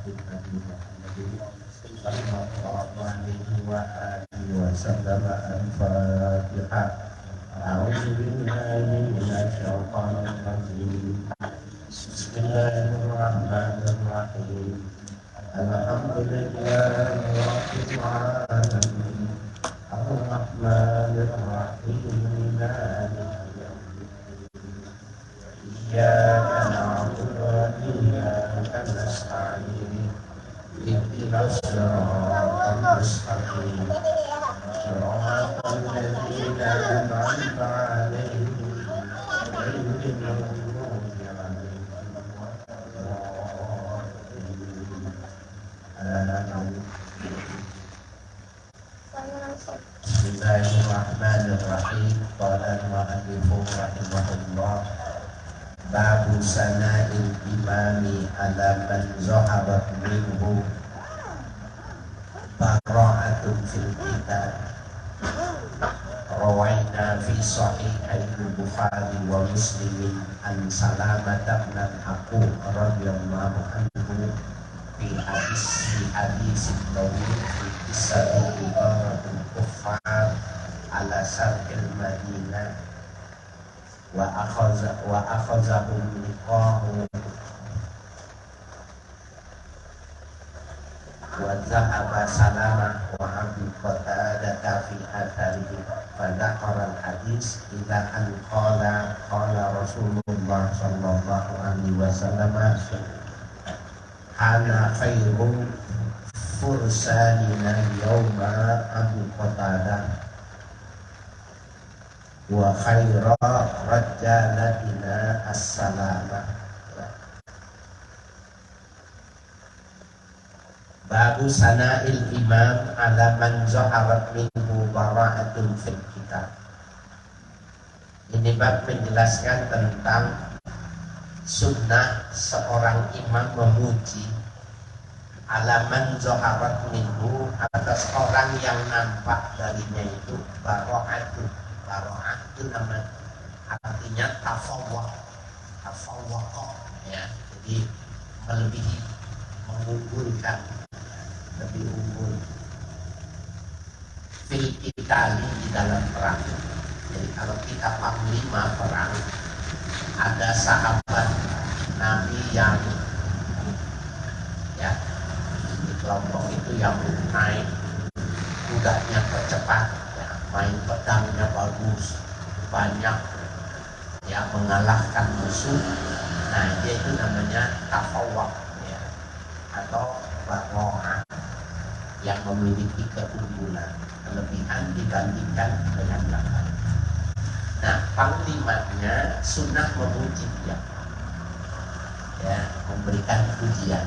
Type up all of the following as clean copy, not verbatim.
bin Nabi Muhammad sallallahu alaihi wa alihi wa sallam. Al-Fatihah. A'udzu billahi minasy syaithanir rajim. Bismillahirrahmanirrahim. Alhamdulillahi rabbil alamin. Ar-Rahmanir Rahim. Iyyaka na'budu wa iyyaka nasta'in. Ihdinas siratal mustaqim. Siratal ladzina an'amta 'alaihim ghairil maghdubi 'alaihim waladdallin. Bismillahirrahmanirrahim. Qala al-mu'allifu rahimahullah, babu sana'il imami ala man zaharat minhu bara'atun fil kitab. Rawaina fi sahihain Bukhari wa Muslimin an Salamah bin Aqub radhiyallahu anhu fi hadis tawil fi kisah ibaratul kuffar ala sarqil Madinah wa akhazahum liqahu wa zahaba Salamah wa Abu Qatadah fi atharihi fa dzakara al-hadis ila an qala Rasulullah sallallahu alaihi wasallam ana khairu fursanina yawma Abu Qatadah wa khaira rajalatina as-salamah. Babu sana'il imam ala man zaharat minhu bara'atun fil kitab. Ini bab menjelaskan tentang sunnah seorang imam memuji ala man zaharat minhu, atas orang yang nampak darinya itu bara'atun. Bara'ah itu nama artinya tafawwaq ya, jadi melebihi, mengunggulkan, lebih unggul fil qitali, di dalam perang. Jadi kalau kita panglima perang, ada sahabat Nabi yang ya di kelompok itu yang naik kudanya tercepat, main pedangnya bagus, banyak ya, mengalahkan musuh. Nah, dia itu namanya tafawwaq ya, atau bara'ah, yang memiliki keunggulan, kelebihan dibandingkan dengan yang lain. Nah, panglimanya sunnah memuji dia ya, memberikan pujian.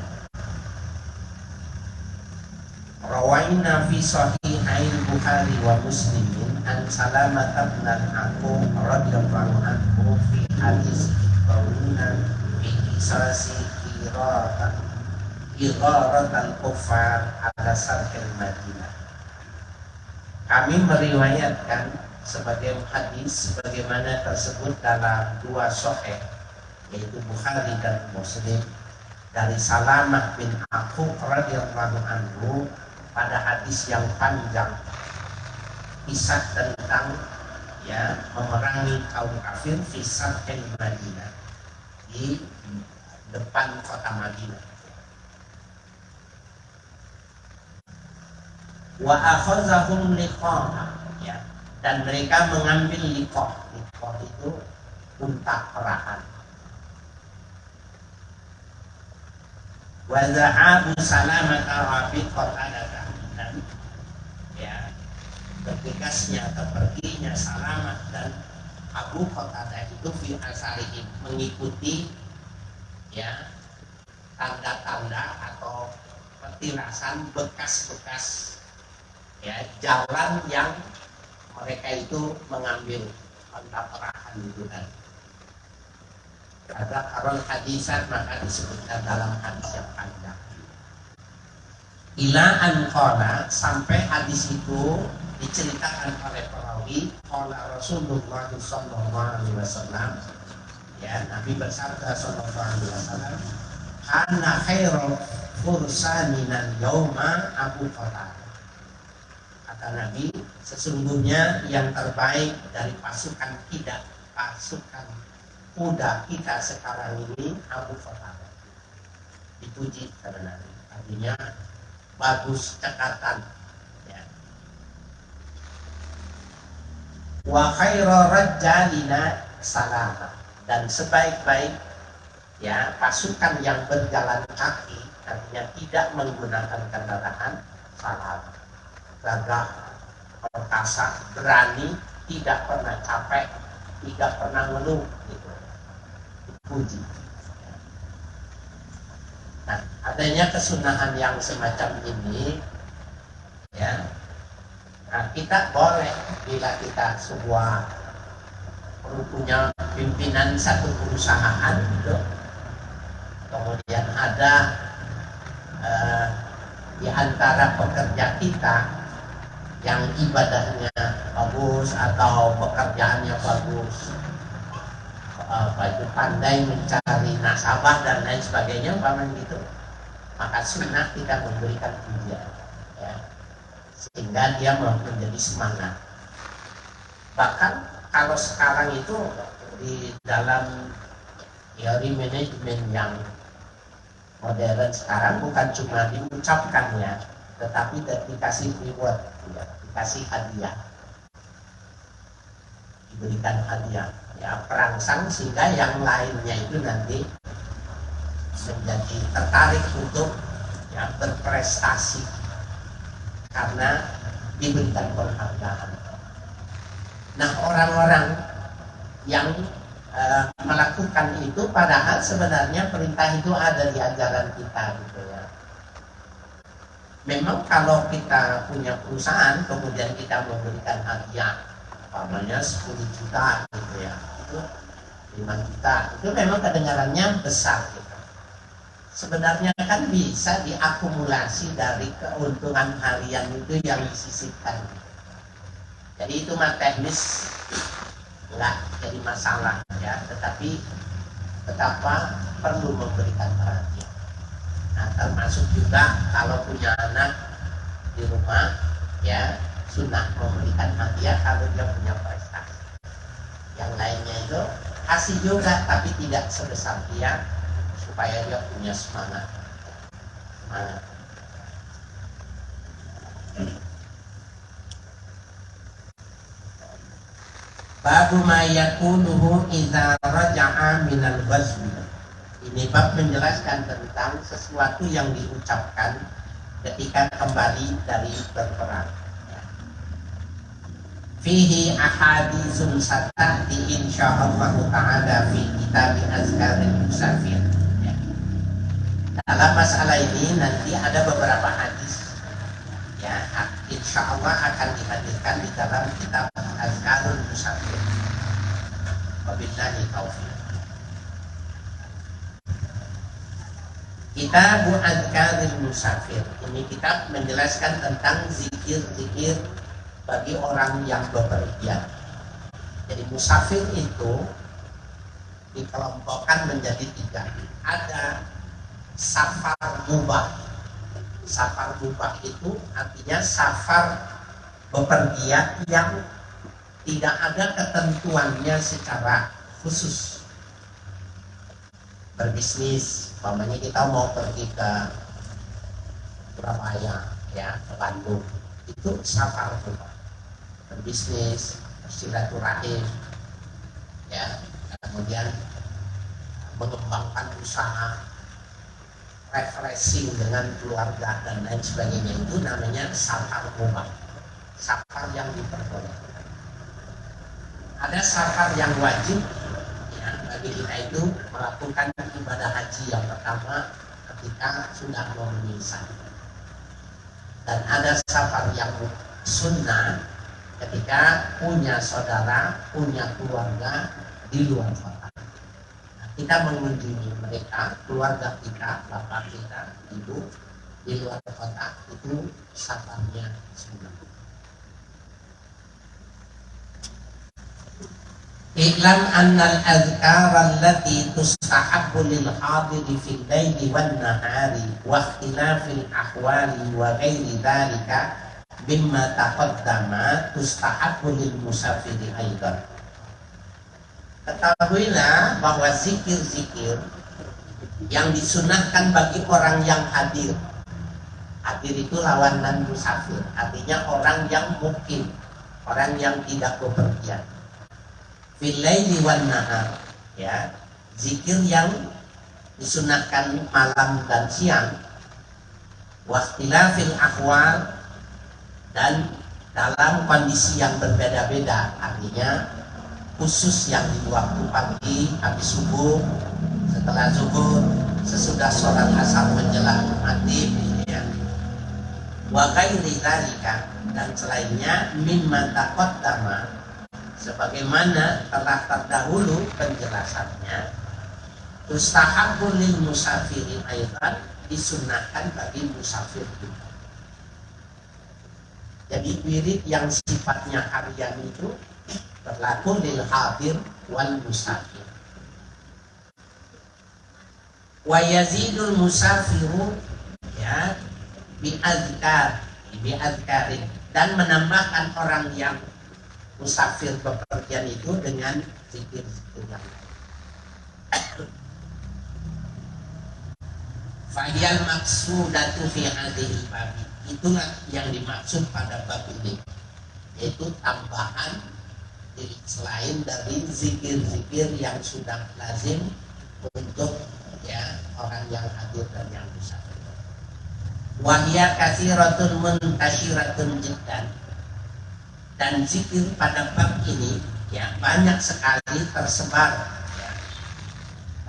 Rawaina fi sahihain Bukhari wa Muslimin an Salamah bin Aqub radhiyallahu anhu fi hadis qawlina fi qisasi iraratal kuffar ala sarqil Madinah. Kami meriwayatkan sebagai hadis sebagaimana tersebut dalam dua sahih, yaitu Bukhari dan Muslim, dari Salamah bin Aqub radhiyallahu anhu pada hadis yang panjang, kisah tentang ya memerangi kaum kafir fi sarqil Madinah, di depan kota Madinah. Wa akhazahum liqaha ya, dan mereka mengambil liqah. Liqah itu unta perahan. Wa zahabu Salamah Rabi Qatadah, dan ya bergegasnya atau perginya Salamah dan Abu Qatadah itu fi asarihim, mengikuti ya tanda-tanda atau petilasan, bekas-bekas ya jalan yang mereka itu mengambil unta perahan itu kan. Kata karol hadisan, maka disebutkan dalam hadis yang panjang. Ila an qala, sampai hadis itu diceritakan oleh perawi, qala Rasulullah sallallahu alaihi wasallam, ya Nabi bersabda sallallahu alaihi wasallam, kana khairu fursaninal yauma Abu Qatadah. Kata Nabi, sesungguhnya yang terbaik dari pasukan kuda kita sekarang ini Abu Qatadah. Dipuji kata Nabi. Artinya bagus cekatan. Ya. Wa khairu rajjalina salama, dan sebaik-baik ya pasukan yang berjalan kaki, artinya tidak menggunakan kendaraan, salam, gagah, perkasa, berani, tidak pernah capek, tidak pernah ngeluh, gitu. Dipuji. Nah, adanya kesunahan yang semacam ini, ya, nah, kita boleh bila kita sebuah punya pimpinan satu perusahaan, gitu. Kemudian ada di antara pekerja kita yang ibadahnya bagus atau pekerjaannya bagus, pandai mencari nasabah dan lain sebagainya, umpamanya gitu, maka sunnah kita memberikan pujian, ya, sehingga dia menjadi semangat. Bahkan kalau sekarang itu di dalam teori manajemen yang modern sekarang bukan cuma diucapkannya, tetapi dikasih reward, ya, dikasih hadiah, diberikan hadiah, ya, perangsang, sehingga yang lainnya itu nanti menjadi tertarik untuk ya berprestasi karena diberikan penghargaan. Nah, orang-orang yang melakukan itu padahal sebenarnya perintah itu ada di ajaran kita, gitu ya. Memang kalau kita punya perusahaan kemudian kita memberikan hadiah umpamanya 10 juta, gitu ya, itu 5 juta, itu memang kedengarannya besar, gitu. Sebenarnya kan bisa diakumulasi dari keuntungan harian itu yang disisipkan. Jadi itu mah teknis, enggak jadi masalah, ya, tetapi betapa perlu memberikan perhatian. Nah, termasuk juga kalau punya anak di rumah, ya, sunnah memberikan hadiah kalau dia punya prestasi. Yang lainnya itu kasih juga, tapi tidak sebesar dia, supaya dia punya semangat. Babu ma yakuluhu idza raja'a minal ghazwi. Ini bab menjelaskan tentang sesuatu yang diucapkan ketika kembali dari berperang. Fihi ahaditsun satati insyaallah ta'ala fi kitab azkaril musafir. Dalam masalah ini nanti ada beberapa hadis, ya, insyaallah akan dihadirkan di dalam kitab azkarul musafir. Wabillahi taufiq. Kitab azkarul musafir ini kitab menjelaskan tentang zikir-zikir bagi orang yang bepergian. Jadi musafir itu dikelompokkan menjadi 3. Ada safar mubah. Safar mubah itu artinya safar bepergian yang tidak ada ketentuannya secara khusus. Berbisnis, umpamanya kita mau pergi ke Surabaya, ya, ke Bandung, itu safar mubah. Berbisnis, bersilaturahim, ya, kemudian mengembangkan usaha, refreshing dengan keluarga dan lain sebagainya, itu namanya safar mubah, safar yang diperbolehkan. Ada safar yang wajib, ya, bagi kita itu melakukan ibadah haji yang pertama ketika sudah memenuhi syarat. Dan ada safar yang sunnah ketika punya saudara, punya keluarga di luar kota. Nah, kita mengunjungi mereka, keluarga kita, bapak kita, ibu di luar kota, itu safarnya sunnah. I'lam annal azkar allati tustahabbu lil hadiri fil laili wan nahari wa ikhtilafil ahwali wa ghairi dhalika bimma taqaddama tustahabbu lil musafiri aidan. Ketahuilah bahwa zikir-zikir yang disunahkan bagi orang yang hadir. Hadir itu lawan dan musafir, artinya orang yang mukim, orang yang tidak bepergian. Fil laili wan nahar, ya, zikir yang disunahkan malam dan siang. Waqtilafil ahwal, dan dalam kondisi yang berbeda-beda, artinya khusus yang di waktu pagi, habis subuh, setelah zuhur, sesudah sholat asar menjelang maghrib, ya. Wa ghairi dzalika, dan selainnya mimma taqaddama, sebagaimana telah terdahulu penjelasannya. Tustahabbu lil musafiri aidan, disunahkan bagi musafir juga. Jadi wirid yang sifatnya harian itu berlaku lil hadir wal musafir. Wa yazidul musafiru, ya, bi azkarin, dan menambahkan orang yang musafir bepergian itu dengan zikir-zikir yang lain. Fahiyal maksudatu fi hadhil babi, itulah yang dimaksud pada bab ini, yaitu tambahan selain dari zikir-zikir yang sudah lazim untuk, ya, orang yang hadir dan yang musafir. Wa hiya katsiratun muntasyiratun jiddan, dan zikir pada bab ini, ya, banyak sekali tersebar, ya,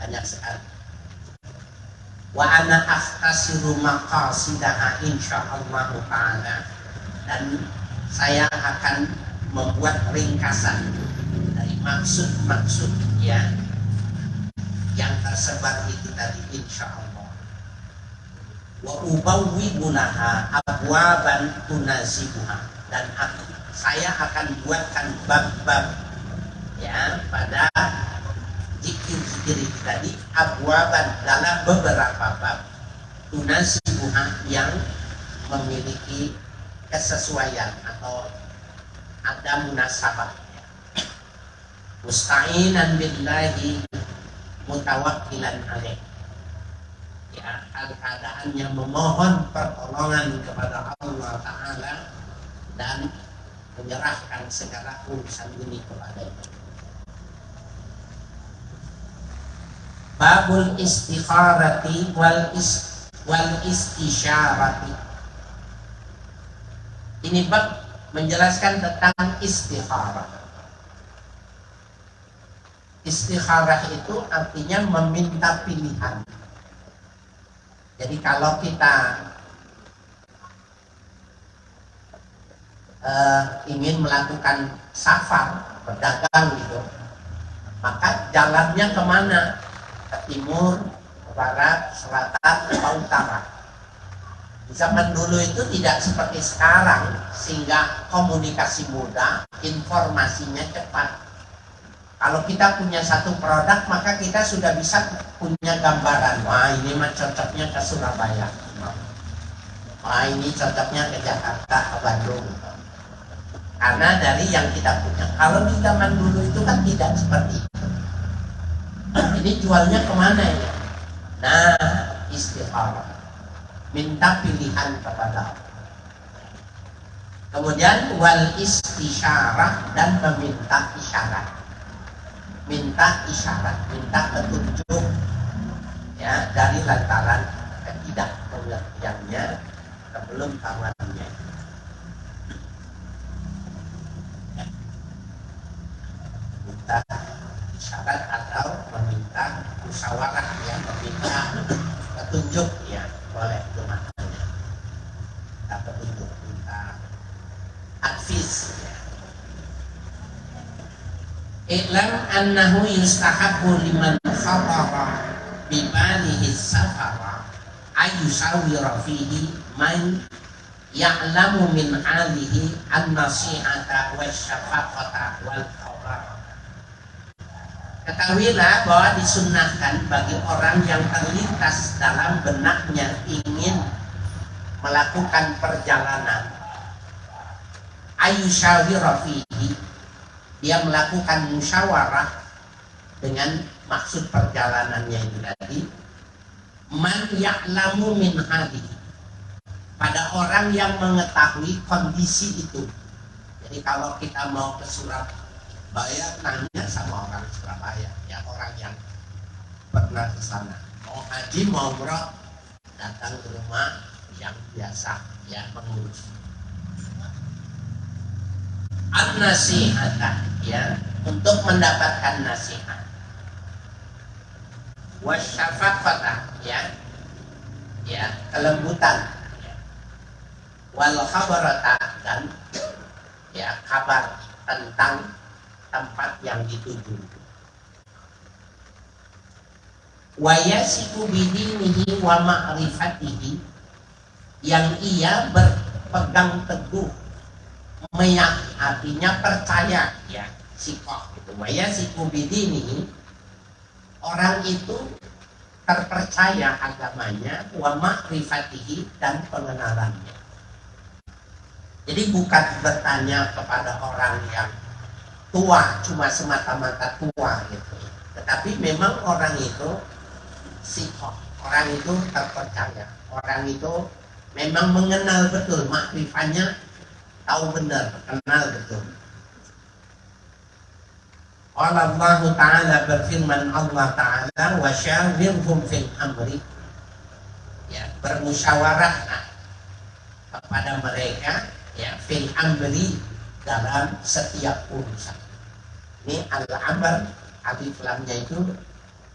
banyak sekali. Wa ana aftasiru maqasidaha insyaallah ta'ala, dan saya akan membuat ringkasan dari maksud-maksud, ya, yang tersebar itu tadi insyaallah. Wa ubawwibu laha abwaban tunasibuha, dan saya akan buatkan bab-bab, ya, pada zikir-zikir itu tadi, abwaban, dalam beberapa bab, tunasibuha, yang memiliki kesesuaian atau ada munasabahnya. Musta'inan billahi mutawakkilan alaih, ya, keadaannya memohon pertolongan kepada Allah Ta'ala dan menyerahkan segala urusan ini kepadanya. Babul istikharati wal istisyarati. Ini bab menjelaskan tentang istikharah. Istikharah itu artinya meminta pilihan. Jadi kalau kita ingin melakukan safar, berdagang gitu, maka jalannya kemana? Ke timur, ke barat, selatan, ke utara. Di zaman dulu itu tidak seperti sekarang, sehingga komunikasi mudah, informasinya cepat. Kalau kita punya satu produk, maka kita sudah bisa punya gambaran. Wah, ini mah cocoknya ke Surabaya. Wah, ini cocoknya ke Jakarta, ke Bandung. Karena dari yang kita punya. Kalau di zaman dulu itu kan tidak seperti itu. Ini jualnya kemana ya? Nah, istikharah, minta pilihan kepada Allah. Kemudian wal istisyarah, dan meminta isyarat. Minta isyarat, minta petunjuk, ya, dari lantaran ketidakpengertiannya sebelum tawarannya. Minta isyarat atau meminta musyawarah, ya, meminta petunjuk, ya, boleh itu maknanya. Minta petunjuk, minta advis, ya. I'lam annahu yustahabbu liman khatara bibalihi safara ayusawira fihi man ya'lamu min alihi an-nasihata wa syafaqata wal qawara. Ketahuilah bahwa disunnahkan bagi orang yang terlintas dalam benaknya ingin melakukan perjalanan ayyushawira fihi, dia melakukan musyawarah dengan maksud perjalanannya itu tadi, man ya'lamu min hadihi, pada orang yang mengetahui kondisi itu. Jadi kalau kita mau ke Surabaya, nanya sama orang Surabaya, ya orang yang pernah ke sana. Mau haji, mau umroh, datang ke rumah yang biasa, ya mengurus. An-nasihata, ya, untuk mendapatkan nasihat. Wasyafaqata, ya, kelembutan. Wal khabarata, dan ya kabar tentang tempat yang dituju. Wa yasiku bidinihi wa ma'rifatihi, yang ia berpegang teguh, artinya percaya, ya, sikoh itu. Wa yasiku bidinihi, orang itu terpercaya agamanya, wa ma'rifatihi, dan pengenalannya. Jadi bukan bertanya kepada orang yang tua, cuma semata-mata tua gitu. Tetapi memang orang itu sikoh, orang itu terpercaya, orang itu memang mengenal betul, makrifannya tahu benar, kenal betul. Allah Ta'ala berfirman, Allah Ta'ala, wa syawirhum fil amri, ya, bermusyawarah kepada mereka, ya, fil amri, dalam setiap urusan. Ini al-amr, alif lamnya itu,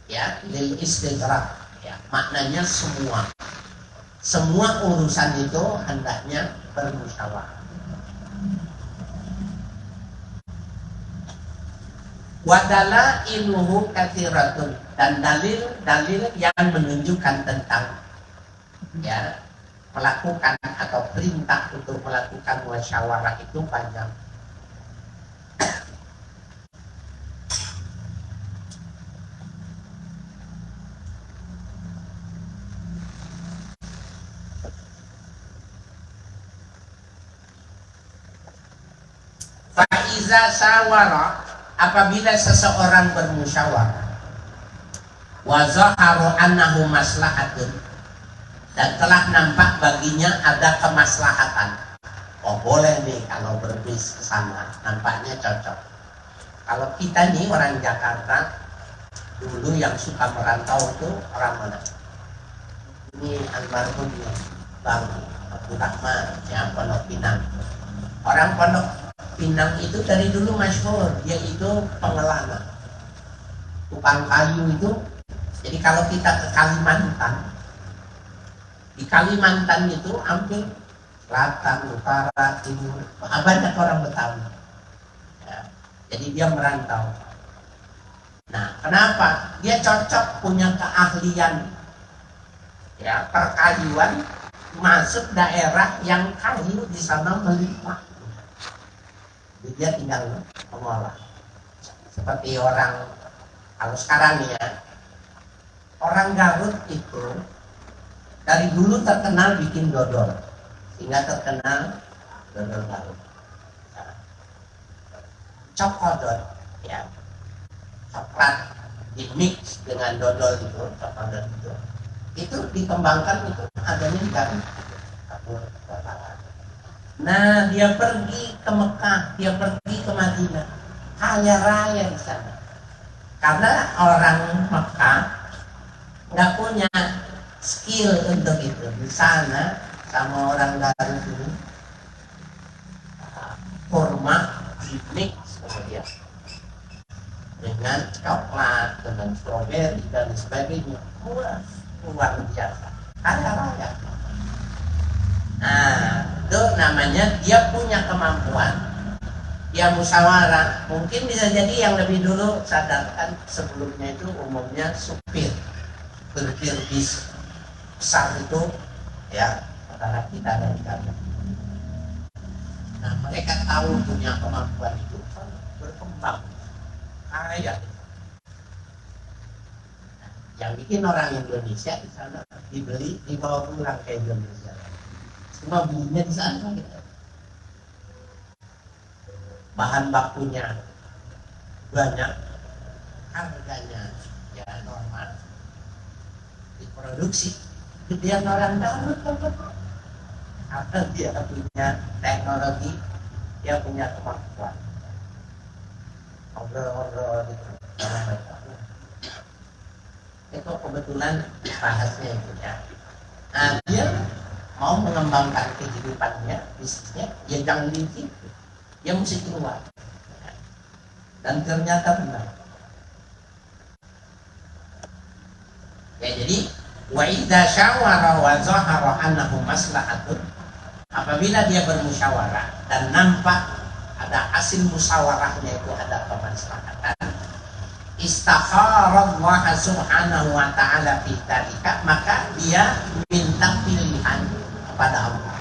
ya, lil istighraq, ya, maknanya semua urusan itu hendaknya bermusyawarah. Wadala iluhu kathiratun, dan dalil yang menunjukkan tentang, ya, melakukan atau perintah untuk melakukan musyawarah itu banyak. Fa'iza sawara, apabila seseorang bermusyawarah, wa zaharu annahu maslahatun, dan telah nampak baginya ada kemaslahatan. Oh boleh nih kalau berbis ke sana, nampaknya cocok. Kalau kita nih orang Jakarta, dulu yang suka merantau itu orang mana? Ini almarhum Bang Abdul Rahman, yang Pondok Pinang. Orang Pondok Pinang itu dari dulu masyhur, dia itu pengelana, tukang kayu itu. Jadi kalau kita ke Kalimantan, di Kalimantan itu hampir selatan, utara, timur, banyak orang Betawi. Ya, jadi dia merantau. Nah, kenapa? Dia cocok, punya keahlian, ya, perkayuan, masuk daerah yang kayu di sana melimpah. Jadi dia tinggal mengolah. Seperti orang, kalau sekarang ya, orang Garut itu dari dulu terkenal bikin dodol, sehingga terkenal dodol Garut. Nah, cokodot, ya, coklat di mix dengan dodol itu, cokodot itu dikembangkan, itu adanya di Garut. Nah, dia pergi ke Mekah, dia pergi ke Madinah, kaya raya di sana. Karena orang Mekah nggak punya skill untuk itu. Di sana sama orang Garut ini, kurma dimix kemudian dengan coklat, dengan stroberi dan sebagainya, luar biasa, kaya raya. Nah, itu namanya dia punya kemampuan, dia musyawarah. Mungkin bisa jadi yang lebih dulu sadarkan sebelumnya itu umumnya supir bis besar itu, ya, karena kita dari sana. Nah, mereka tahu punya kemampuan itu berkembang kaya. Yang bikin orang Indonesia di sana dibeli, dibawa pulang ke Indonesia. Semua belinya di sana gitu. Bahan bakunya banyak, harganya ya normal, diproduksi. Kemudian orang tahu karena dia punya teknologi, dia punya kemampuan. Ngobrol-ngobrol gitu. Itu kebetulan bahasnya itu ya. Nah, dia mau mengembangkan kehidupannya, bisnisnya, ya jangan di situ. Dia mesti keluar. Dan ternyata benar. Ya, jadi wa idza syawara wa zahara annahu maslahatun, apabila dia bermusyawarah dan nampak ada hasil musyawarahnya itu ada kemaslahatan, istakhara Allah subhanahu wa ta'ala fi dzalika, maka dia minta pilihan kepada Allah.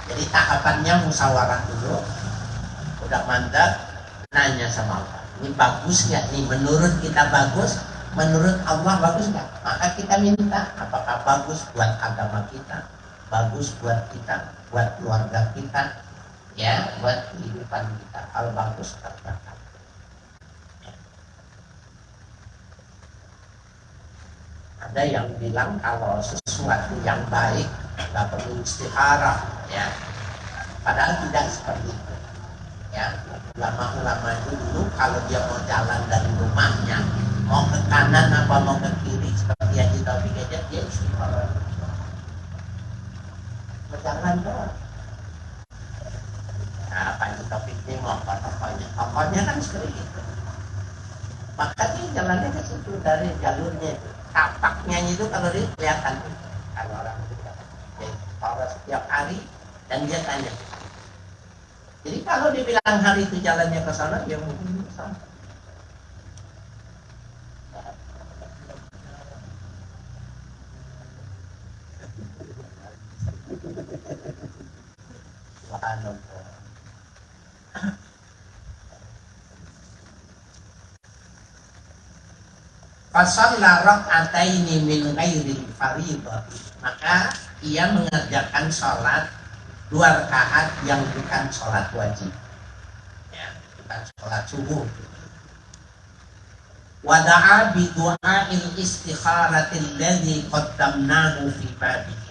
Jadi tahapannya musyawarah dulu, udah mantap, nanya sama Allah, ini bagus nggak? Ini menurut kita bagus, menurut Allah bagus nggak? Maka kita minta, apakah bagus buat agama kita, bagus buat kita, buat keluarga kita, ya, buat kehidupan kita. Kalau bagus terbatas. Ada yang bilang kalau sesuatu yang baik nggak perlu istikharah, ya. Padahal tidak seperti itu. Ya, ulama-ulama itu dulu kalau dia mau jalan dari rumahnya, mau ke kanan apa mau ke kiri seperti Haji Taufik aja, dia istikharah. Berjalan doang. Nah, Pak Haji Taufik ini mau apa tokohnya? Tokohnya kan seperti itu. Maka dia jalannya ke situ dari jalurnya itu. Tapaknya itu kalau dia kelihatan kalau orang itu dia taruh setiap hari dan dia tanya. Jadi kalau dibilang hari itu jalannya ke sana, ya mungkin ke sana. Subhanallah. Fasalla rak'ataini min ghairi fardhati, maka ia mengerjakan sholat 2 rakaat yang bukan sholat wajib, ya, bukan sholat subuh. Wada'a bi du'a'il istikharatil ladzi qaddamnahu fi babihi,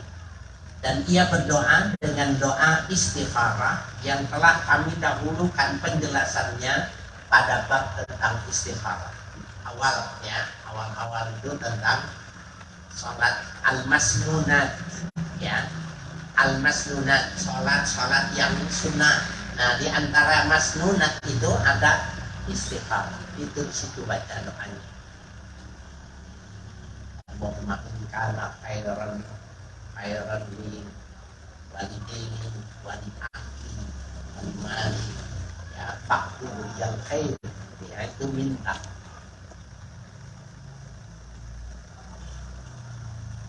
dan ia berdoa dengan doa istikharah yang telah kami dahulukan penjelasannya pada bab tentang istikharah. Awal itu tentang sholat al-masnunat, ya, al-masnunat, sholat yang sunnah. Nah, di antara masnunat itu ada istikharah. Itu situ baca doanya. Allahumma kana khairan li walidaini wali akhi wali mali, ya, faktu yang khair, ya, itu minta.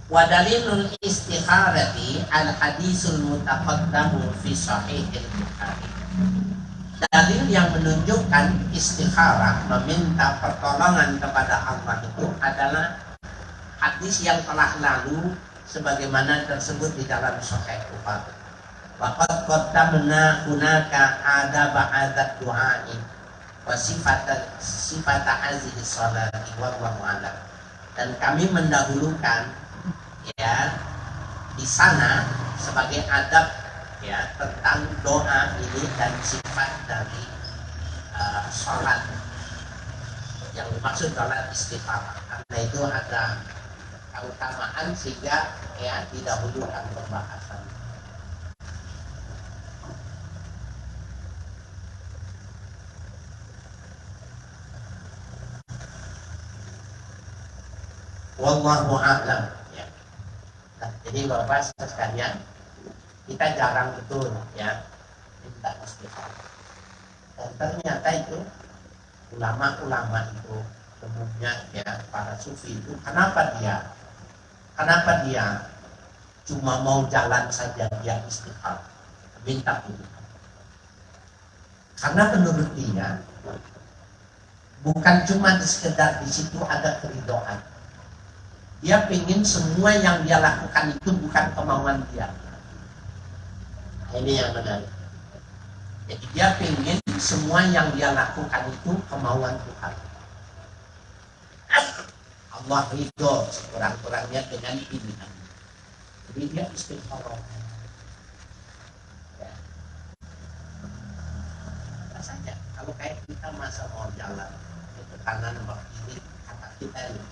Wa dalilul istikharati al hadisul mutaqaddamu fi sahihil Bukhari. Dalil yang menunjukkan istikharah, meminta pertolongan kepada Allah itu adalah hadis yang telah lalu sebagaimana tersebut di dalam Sahih Bukhari. Wa qad qaddamna hunaka adaba adzat du'ai wa sifata hazihi sholati wallahu a'lam. Dan kami mendahulukan, ya, di sana sebagai adab, ya, tentang doa ini dan sifat dari sholat yang dimaksud sholat istikharah, karena itu ada keutamaan sehingga, ya, didahulukan pembahasan. Wallahu a'lam. Nah, jadi Bapak sekalian, kita jarang betul, ya, minta istikharah. Dan ternyata itu ulama-ulama itu umumnya, ya, para sufi itu kenapa dia cuma mau jalan saja dia istikharah, minta pilihan. Karena menurut dia bukan cuma sekedar di situ ada keridhaan, Dia pengen semua yang dia lakukan itu bukan kemauan dia. Ini yang menarik. Jadi dia pengen semua yang dia lakukan itu kemauan Tuhan. Allah ridho sekurang-kurangnya dengan pilihan. Jadi dia istiqoroh. Ya. Rasanya kalau kayak kita masa mau jalan ke kanan atau kiri, kata kita ini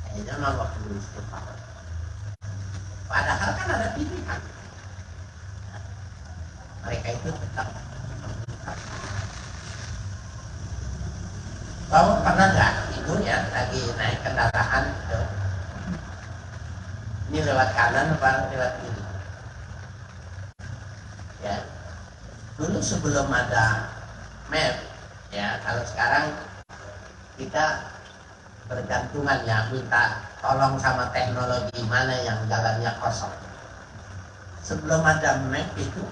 kayaknya mah waktu istiqoroh. Padahal kan ada pilihan. Mereka itu tetap Kamu pernah nggak itu ya lagi naik kendaraan gitu. Ini lewat kanan apa lewat kiri? Ya, dulu sebelum ada map, ya kalau sekarang kita bergantungan ya minta tolong sama teknologi mana yang jalannya kosong. Sebelum ada map itu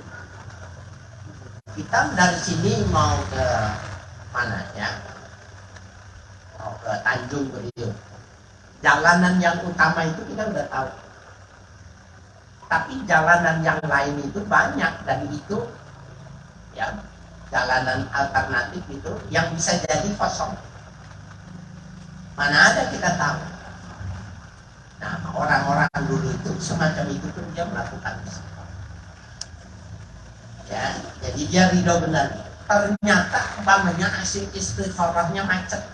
kita dari sini mau ke mana ya? Mau ke Tanjung Priok. Jalanan yang utama itu kita udah tahu. Tapi jalanan yang lain itu banyak dan itu ya jalanan alternatif itu yang bisa jadi kosong. Mana ada kita tahu. Nah, orang-orang dulu itu semacam itu pun dia melakukan itu. Ya, jadi dia ridho benar. Ternyata umpamanya asing istiqorohnya macet.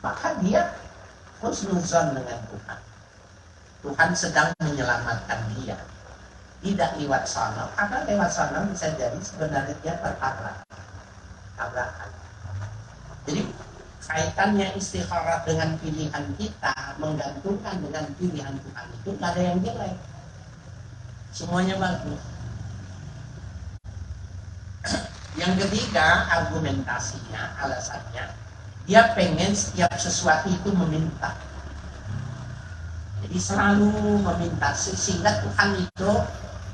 Maka dia husnuzon dengan Tuhan. Tuhan sedang menyelamatkan dia. Tidak lewat sana, karena lewat sana bisa jadi sebenarnya dia tabrakan. Jadi kaitannya istikharah dengan pilihan kita, menggantungkan dengan pilihan Tuhan itu tidak ada yang jelek. Semuanya bagus. Yang ketiga, argumentasinya, alasannya, dia pengen setiap sesuatu itu meminta. Jadi selalu meminta, sehingga Tuhan itu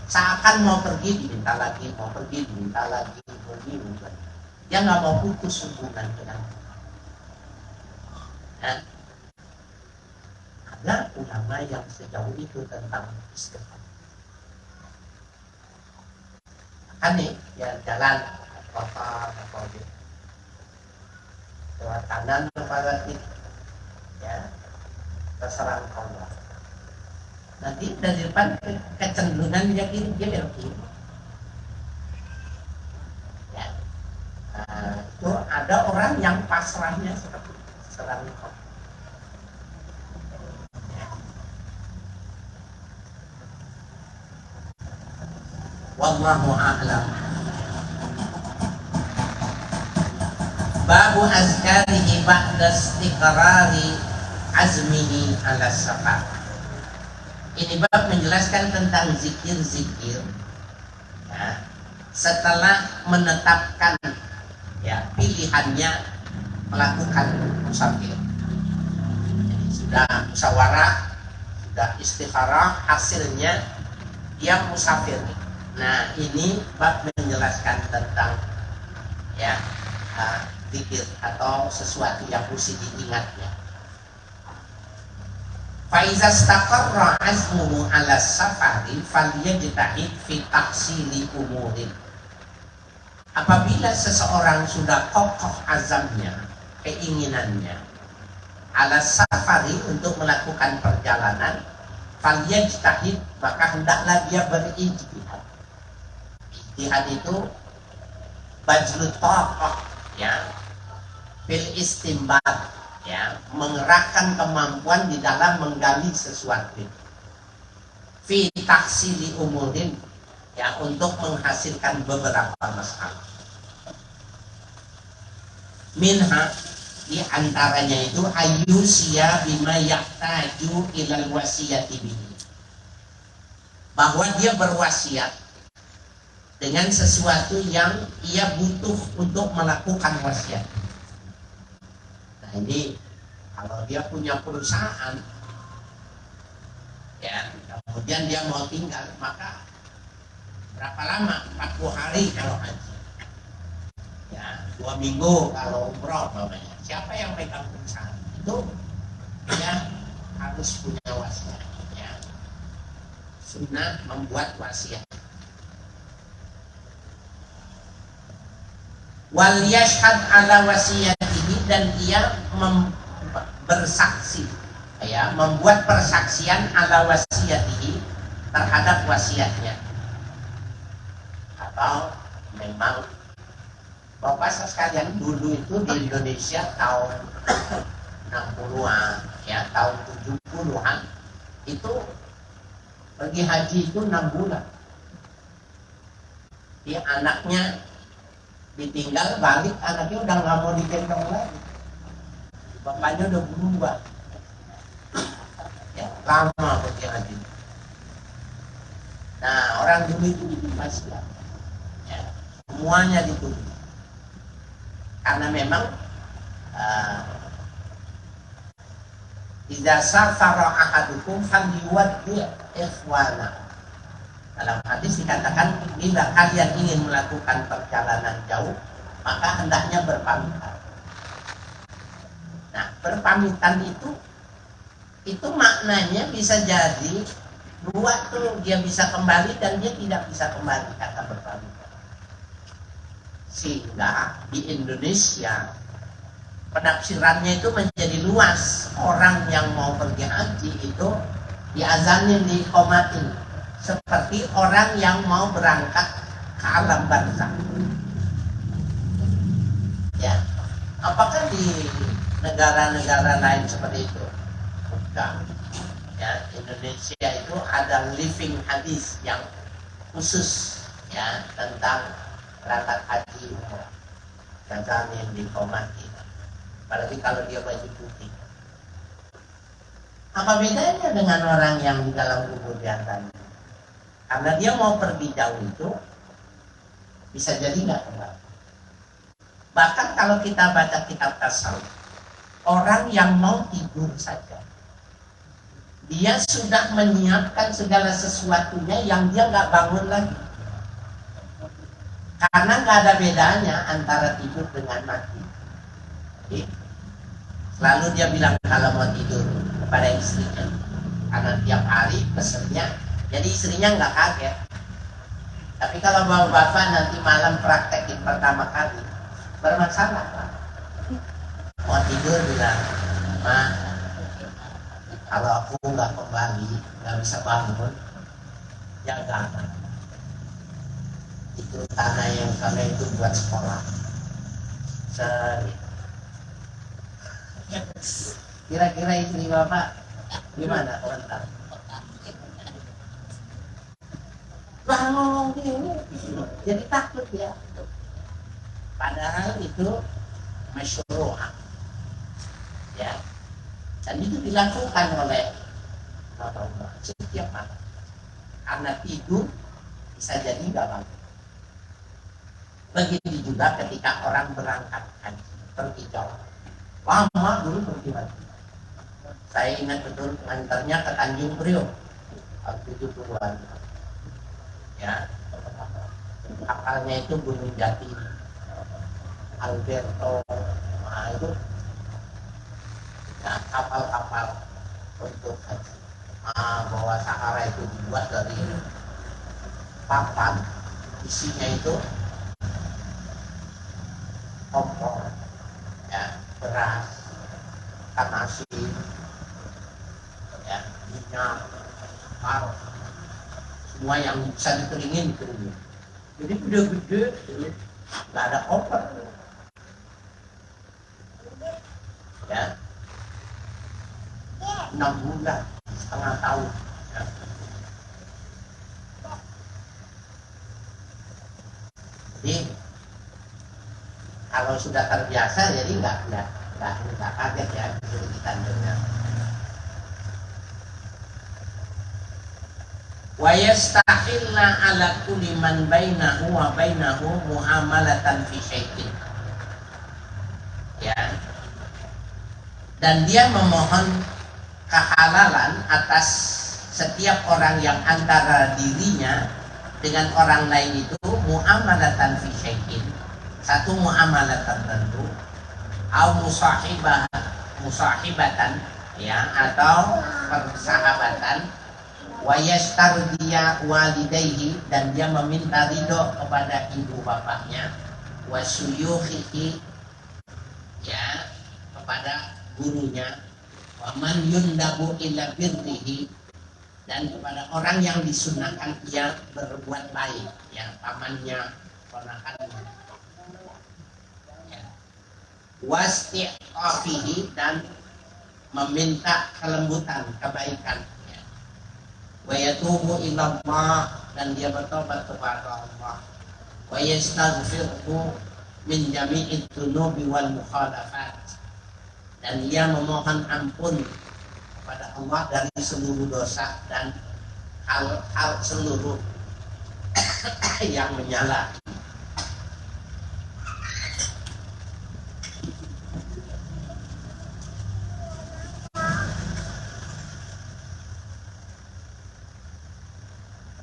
seakan mau pergi diminta lagi, mau pergi diminta lagi, diminta. Dia nggak mau putus hubungan dengan Tuhan. Nah, ada ulama yang sejauh itu tentang istiqomah. Kan nih, ya jalan kotor, lewat kanan kepada kiri, ya terserah Allah. Nanti dari depan kecenderungan dia kiri, dia belok kiri. Ya, itu ada orang yang pasrahnya seperti serang Allah. Wallahu a'lam. Babu azkarihi ba'da istiqrari azmihi ala safar. Ini bab menjelaskan tentang zikir-zikir ya, setelah menetapkan ya pilihannya melakukan musafir. Jadi sudah musyawarah, sudah istikharah, hasilnya dia musafir. Nah, ini bab menjelaskan tentang ya zikir atau sesuatu yang mesti diingatnya. Faiza staqarra azmuhu ala safari falyajtahid fi taksili umurin. Apabila seseorang sudah kokoh azamnya, keinginannya ala safari untuk melakukan perjalanan, falyajtahid, maka hendaklah dia berijtihad. Ijtihad itu bajlut taqah ya, bil istimbat ya, mengerahkan kemampuan di dalam menggali sesuatu. Fi taksili umurin ya, untuk menghasilkan beberapa masalah. Minha, di antaranya itu ayyusiya bima yahtaju ilal wasiyati bihi, bahwa dia berwasiat dengan sesuatu yang ia butuh untuk melakukan wasiat. Nah, ini kalau dia punya perusahaan ya, kemudian dia mau tinggal, maka berapa lama? 40 hari kalau haji ya, 2 minggu kalau umroh namanya. Siapa yang pegang perusahaan? Itu bagus punya wasiat. Ya. Sunnah membuat wasiat. Wal yashhad ala wasiyatihi, dan dia bersaksi, ya, membuat persaksian ala wasiyatihi, terhadap wasiatnya. Atau memang Bapak sekalian, dulu itu di Indonesia tahun 60-an, ya, tahun 70-an itu pergi haji itu 6 bulan. Dia anaknya ditinggal, balik anaknya udah nggak mau digendong lagi, bapaknya udah berubah. Ya, lama pergi haji. Nah, orang dulu itu masih ya, semuanya dituduh karena memang idza safara ahadukum falyuwaddi ikhwana. Dalam hadis dikatakan, bila kalian ingin melakukan perjalanan jauh, maka hendaknya berpamitan. Nah, berpamitan itu maknanya bisa jadi dua tuh, dia bisa kembali dan dia tidak bisa kembali, kata berpamitan. Sehingga di Indonesia penafsirannya itu menjadi luas. Orang yang mau pergi haji itu diazanin, diqomatin, seperti orang yang mau berangkat ke alam barzakh. Ya, apakah di negara-negara lain seperti itu? Bukan. Ya, Indonesia itu ada living hadis yang khusus, ya, tentang berangkat haji umrah. Diazanin, diqomatin. Apalagi kalau dia baju putih. Apa bedanya dengan orang yang di dalam kubur jantan? Karena dia mau pergi jauh itu bisa jadi nggak kembali. Bahkan kalau kita baca kitab tasawuf, orang yang mau tidur saja, dia sudah menyiapkan segala sesuatunya yang dia nggak bangun lagi. Karena nggak ada bedanya antara tidur dengan mati. Jadi, selalu dia bilang kalau mau tidur kepada istrinya, karena tiap hari pesennya, jadi istrinya nggak kaget. Tapi kalau bapak nanti malam praktekin pertama kali, bermasalah, Pak. Mau tidur bilang, Ma, kalau aku nggak kembali, nggak bisa bangun, jaga. Itu tanah yang kami itu buat sekolah. Kira-kira istri bapak gimana komentar? Bangun ini, jadi takut ya. Padahal itu masyru'ah, ya. Dan itu dilakukan oleh Allah setiap malam. Karena tidur bisa jadi nggak bangun. Begitu juga ketika orang berangkat haji, pergi jauh. Lama dulu pergi haji. Saya ingat betul ngantarnya ke Tanjung Priok tahun 70-an. Ya, kapalnya itu Gunung Jati, Alberto, nah itu, nah, kapal-kapal untuk haji. Bahwa Sahara itu dibuat dari papan, isinya itu kompor, ya, beras, ikan asin, ya, minyak, parut, semua yang bisa dikeringin. Jadi gede-gede, nggak ada koper, ya, 6 bulan, setengah tahun. Ya. Jadi kalau sudah terbiasa, jadi nggak kaget ya, jadi kita dengar. Wa yastahilla ala kulli man bainahu wa bainahu muamalatan fi syai'in. Ya. Dan dia memohon kehalalan atas setiap orang yang antara dirinya dengan orang lain itu muamalatan fi syai'in. Satu muamalah tertentu, au musahibatan, ya, atau persahabatan. Wa yastardiya walidayhi, dan dia meminta ridho kepada ibu bapaknya. Wa suyukhihi, ya, kepada gurunya. Wa man yundabu ila birrihi, dan kepada orang yang disunahkan ia berbuat baik, ya, pamannya, ponakannya. Ya. Wastiqafihi, dan meminta kelembutan, kebaikan. Ya. Wa yatubu ilallah, dan dia bertobat kepada Allah. Wa yastaghfiru min jami'id dunubi wal mukhalafat, dan ia memohon ampun kepada Allah dari seluruh dosa dan hal-hal seluruh yang menyala.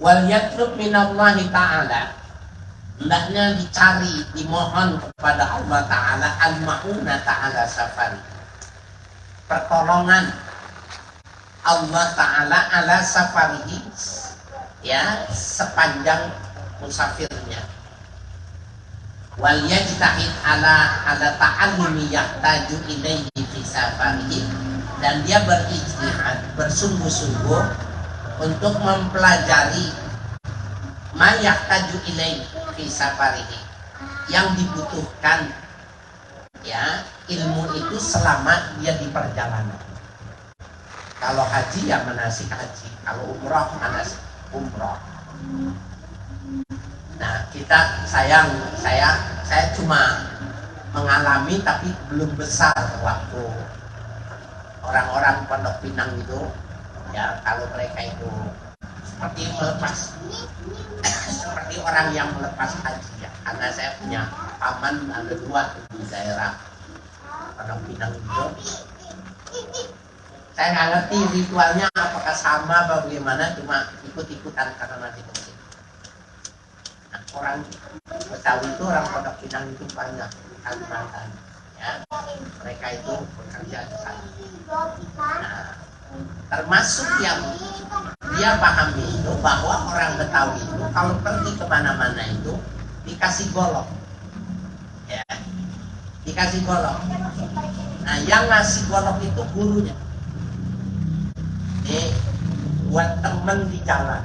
Wal yatlub minallahi ta'ala, hendaknya dicari, dimohon kepada Allah Ta'ala al-ma'una ta'ala safari, pertolongan Allah Ta'ala ala safarihi, ya, sepanjang musafirnya. Wal yajtahid ala ta'allumi yahtaju ilaihi fi safarihi, dan dia berijtihad, bersungguh-sungguh untuk mempelajari ma yahtaju ilaihi fi safarihi, yang dibutuhkan, ya, ilmu itu selama dia di perjalanan. Kalau haji ya manasik haji, kalau umrah manasik umrah. Nah, saya cuma mengalami tapi belum besar waktu orang-orang Pondok Pinang itu, ya, kalau mereka itu seperti melepas seperti orang yang melepas haji, ya. Karena saya punya paman ada 2 di daerah Pondok Pinang itu. Saya nggak ngerti ritualnya apakah sama atau bagaimana, cuma ikut-ikutan karena masih kecil. Nah, orang Betawi itu, orang Pondok Pinang itu banyak di Kalimantan, ya. Mereka itu bekerja di sana. Nah, termasuk yang dia pahami itu bahwa orang Betawi itu kalau pergi kemana-mana itu dikasih golok, ya, dikasih golok. Nah, yang ngasih golok itu gurunya. Buat temen di jalan.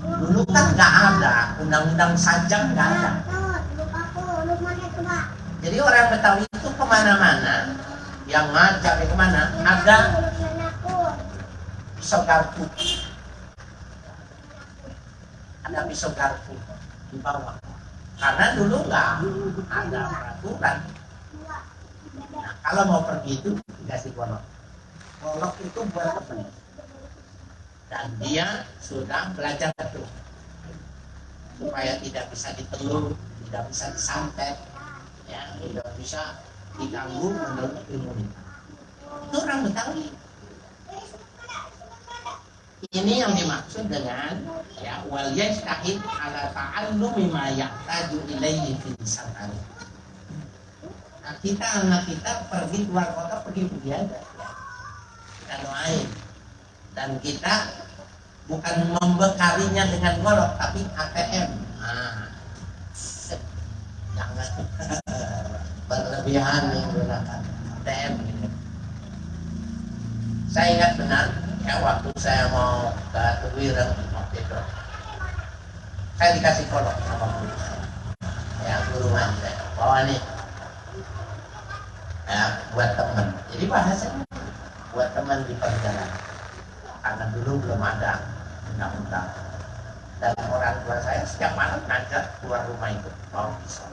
Dulu kan nggak ada undang-undang sajak, nggak ada. Jadi orang Betawi itu kemana-mana, yang ngajak kemana, ada pisau garpu, ada pisau garpu di bawah. Karena dulu nggak ada peraturan. Nah, kalau mau pergi itu dikasih golok. Golok itu buat teman, dan dia sudah belajar itu supaya tidak bisa ditelur, tidak bisa disantet, ya, tidak bisa diganggu menurut ilmu. Itu orang Betawi. Ini yang dimaksud dengan, ya, wal yajtahid ala ta'allumi ma yahtaju ilaihi fi safari. Nah, anak kita pergi keluar kota, pergi aja. Kita doain, dan kita bukan membekalinya dengan golok tapi ATM. Nah, jangan berlebihan menggunakan ATM gitu. Saya ingat benar, ya, waktu saya mau ke Tuwireng waktu itu, saya dikasih golok sama guru saya, ya, guru ngaji, bawa nih, ya, buat teman. Jadi bahasanya buat teman di perjalanan, karena dulu belum ada undang-undang. Dan orang tua saya setiap malam ngajak keluar rumah itu bawa pisau.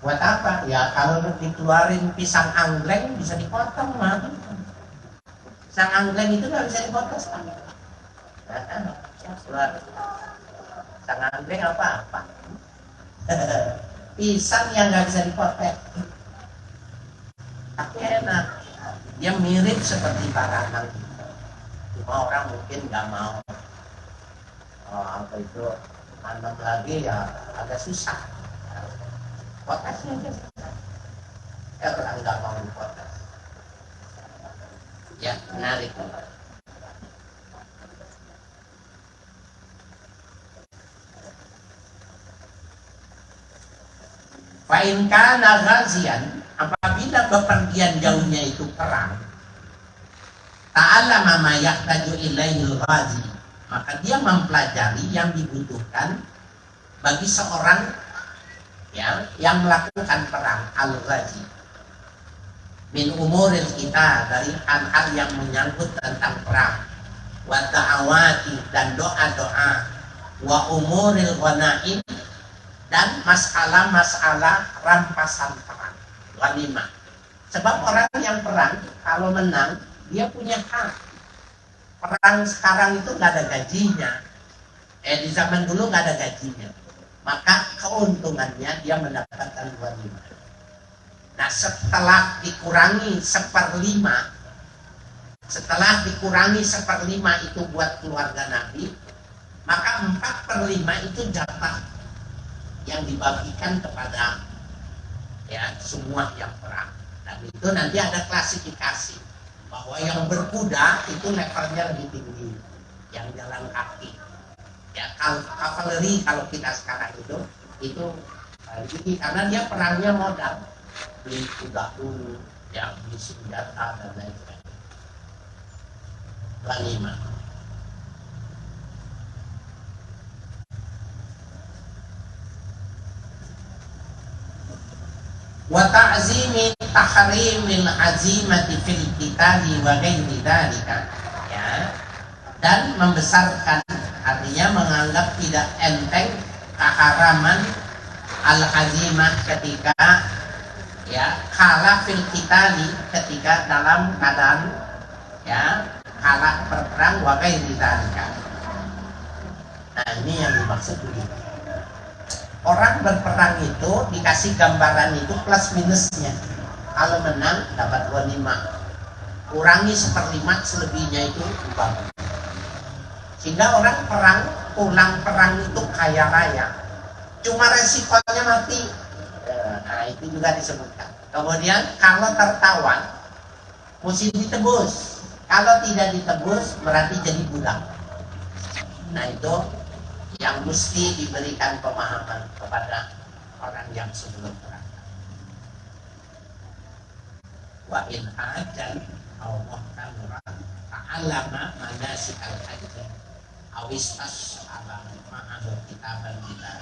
Buat apa? Ya, kalau dikeluarin pisang anggreng bisa dipotong, mah. Pisang anggreng itu nggak bisa dipotong, ya, keluar pisang anggreng apa? Pisang yang nggak bisa dipotong, tapi enak. Dia mirip seperti baranak, cuma orang mungkin nggak mau. Apa itu tanam lagi, ya agak susah. Potasinya aja. Ya, orang nggak mau dipotong. Ya, menarik. Fa'in kana ghazian, apabila bepergian jauhnya itu perang, ta'allama ma yahtaju ilaihil ghazi, maka dia mempelajari yang dibutuhkan bagi seorang ya, yang melakukan perang al-ghazi. Min umuril kita, dari hal-hal yang menyangkut tentang perang, wa da'awati, dan doa-doa, wa umuril ghanaim, dan masalah-masalah rampasan perang, ghanimah. Sebab orang yang perang kalau menang dia punya hak. Perang sekarang itu nggak ada gajinya. Di zaman dulu nggak ada gajinya. Maka keuntungannya dia mendapatkan ghanimah. Nah, setelah dikurangi 1/5, itu buat keluarga Nabi, maka 4/5 itu jatah yang dibagikan kepada ya semua yang perang. Dan itu nanti ada klasifikasi bahwa yang berkuda itu levelnya lebih tinggi, yang jalan kaki. Ya, kavaleri kalau kita sekarang itu tinggi karena dia perangnya modal, beli kuda dulu, ya beli senjata dan lain sebagainya. Ghanimah. Wa ta'zimi tahrimil azimati fil qitali wa ghairi dzalika, ya, dan membesarkan, artinya menganggap tidak enteng keharaman al-azimah ketika ya kalah fil qitali, ketika dalam keadaan ya kalah berperang wa ghairi dzalika. Nah, ini yang dimaksud begitu. Orang berperang itu dikasih gambaran itu plus minusnya. Kalau menang dapat ghanimah, kurangi 1/5, selebihnya itu uang. Sehingga orang pulang perang itu kaya raya, cuma resikonya mati. Nah, itu juga disebutkan. Kemudian kalau tertawan mesti ditebus, kalau tidak ditebus berarti jadi budak. Nah, itu yang mesti diberikan pemahaman kepada orang yang sebelum berangkat. Wa in hajan aw muhtamuran ta'allama manasikal haji awistas ala ma'adul kitaban kita.